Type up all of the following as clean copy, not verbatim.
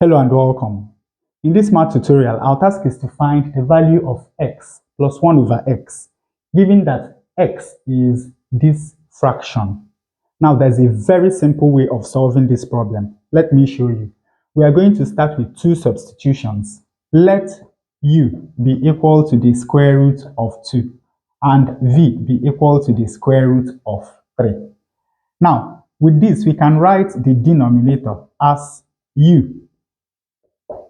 Hello and welcome. In this math tutorial, our task is to find the value of x plus 1 over x, given that x is this fraction. Now, there's a very simple way of solving this problem. Let me show you. We are going to start with two substitutions. Let u be equal to the square root of 2 and v be equal to the square root of 3. Now, with this, we can write the denominator as u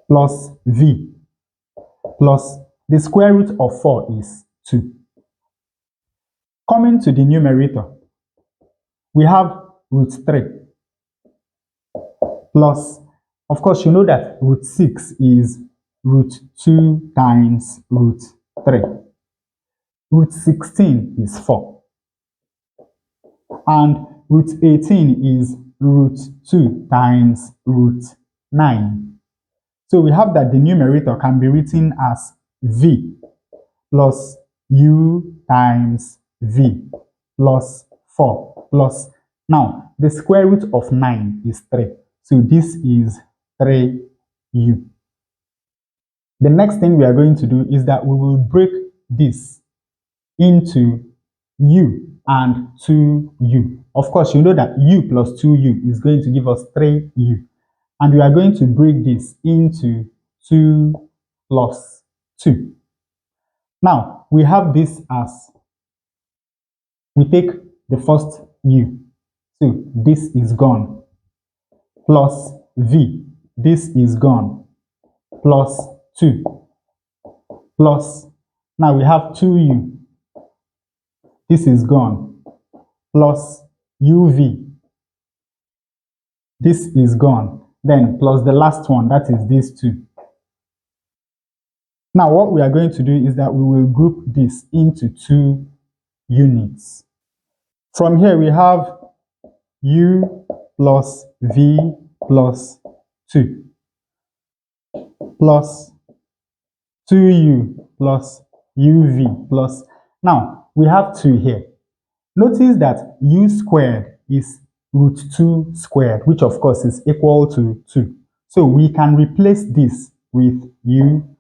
plus v plus the square root of 4 is 2. Coming to the numerator, we have root 3 plus, of course, you know that root 6 is root 2 times root 3. Root 16 is 4. And root 18 is root 2 times root 9. So we have that the numerator can be written as v plus u times v plus 4 plus, now the square root of 9 is 3. So this is 3u. The next thing we are going to do is that we will break this into u and 2u. Of course, you know that u plus 2u is going to give us 3u. And we are going to break this into 2 plus 2. Now, we have this as, we take the first u, so this is gone, plus v, this is gone, plus 2, plus, now we have 2u, this is gone, plus uv, this is gone, then plus the last one, that is this 2. Now what we are going to do is that we will group this into 2 units. From here we have u plus v plus 2 plus 2u plus uv plus, now we have 2 here. Notice that u squared is root 2 squared, which of course is equal to 2. So we can replace this with u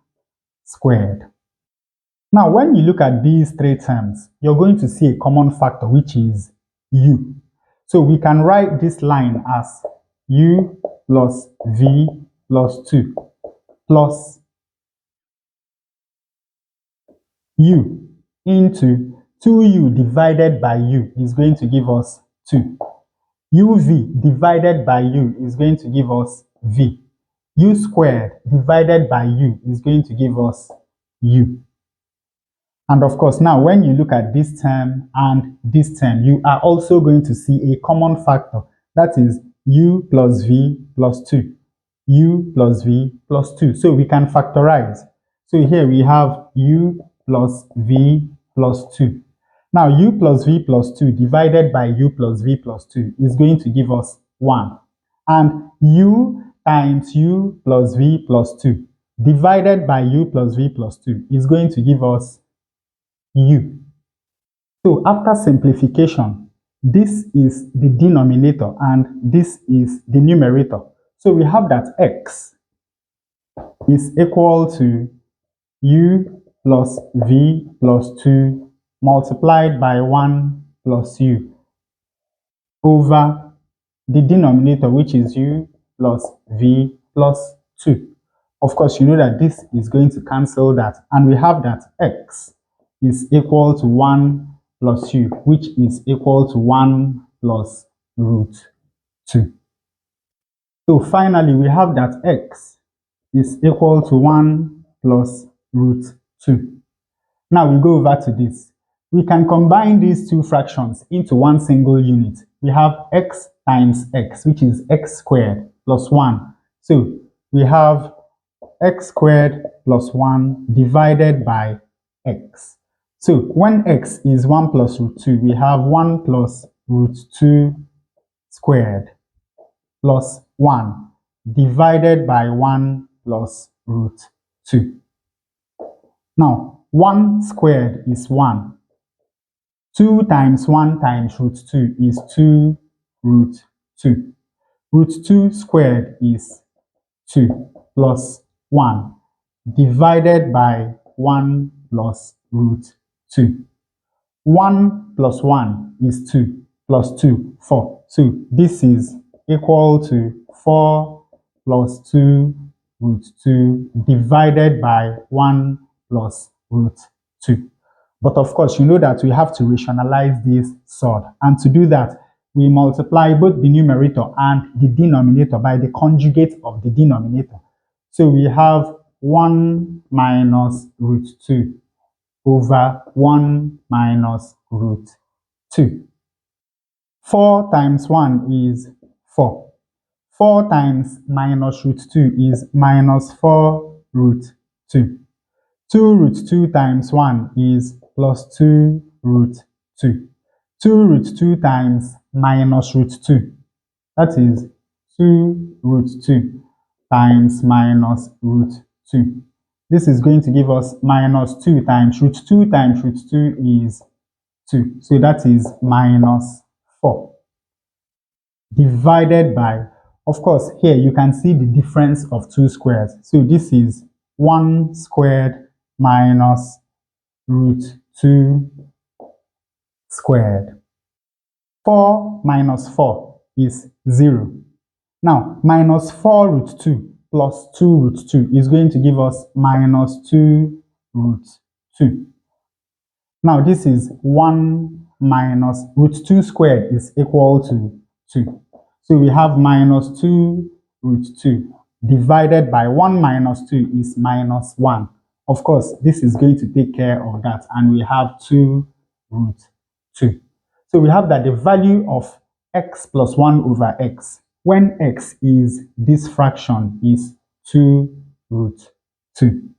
squared. Now, when you look at these three terms, you're going to see a common factor, which is u. So we can write this line as u plus v plus 2 plus u into 2u divided by u is going to give us 2. uv divided by u is going to give us v. U squared divided by u is going to give us u. And of course, now when you look at this term and this term, you are also going to see a common factor, that is u plus v plus 2. U plus v plus 2. So we can factorize. So here we have u plus v plus 2. Now u plus v plus 2 divided by u plus v plus 2 is going to give us 1. And u times u plus v plus 2 divided by u plus v plus 2 is going to give us u. So after simplification, this is the denominator and this is the numerator. So we have that x is equal to u plus v plus 2 multiplied by 1 plus u over the denominator, which is u plus v plus 2. Of course, you know that this is going to cancel that, and we have that x is equal to 1 plus u, which is equal to 1 plus root 2. So finally, we have that x is equal to 1 plus root 2. Now we go over to this. We can combine these two fractions into one single unit. We have x times x, which is x squared plus 1. So we have x squared plus 1 divided by x. So when x is 1 plus root 2, we have 1 plus root 2 squared plus 1 divided by 1 plus root 2. Now, 1 squared is 1. 2 times 1 times root 2 is 2 root 2. Root 2 squared is 2 plus 1 divided by 1 plus root 2. 1 plus 1 is 2 plus 2, 4. So this is equal to 4 plus 2 root 2 divided by 1 plus root 2. But of course, you know that we have to rationalize this surd. And to do that, we multiply both the numerator and the denominator by the conjugate of the denominator. So we have 1 minus root 2 over 1 minus root 2. 4 times 1 is 4. 4 times minus root 2 is minus 4 root 2. 2 root 2 times 1 is plus 2 root 2. 2 root 2 times minus root 2. That is 2 root 2 times minus root 2. This is going to give us minus 2 times root 2 times root 2 is 2. So that is minus 4 divided by, of course, here you can see the difference of two squares. So this is 1 squared minus root 2 squared. 4 minus 4 is 0. Now, minus 4 root 2 plus 2 root 2 is going to give us minus 2 root 2. Now, this is 1 minus root 2 squared is equal to 2. So we have minus 2 root 2 divided by 1 minus 2 is minus 1. Of course, this is going to take care of that, and we have 2 root 2. So we have that the value of x plus 1 over x, when x is this fraction, is 2 root 2.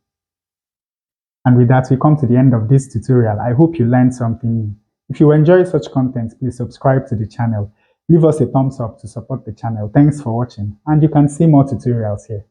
And with that, we come to the end of this tutorial. I hope you learned something new. If you enjoy such content, please subscribe to the channel. Leave us a thumbs up to support the channel. Thanks for watching, and you can see more tutorials here.